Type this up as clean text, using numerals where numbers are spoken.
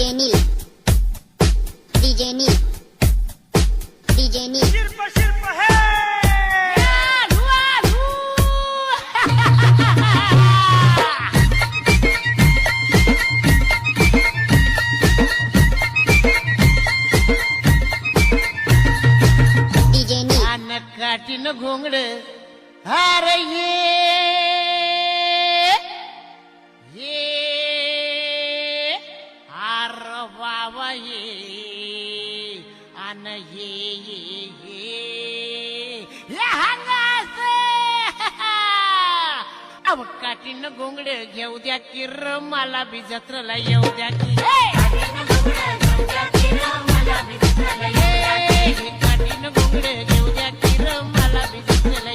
DJ Neil, DJ Neil, DJ Neil. Syrup syrup हे DJ Neil, काठीन घोंगड अरे ये R बाबा ये अन ये हंगास अब काठीन घोंगड घेऊ द्या की र मला बी जत्रला येऊ द्या की काठीन घोंगड घेऊ द्या की र मला बी जत्रला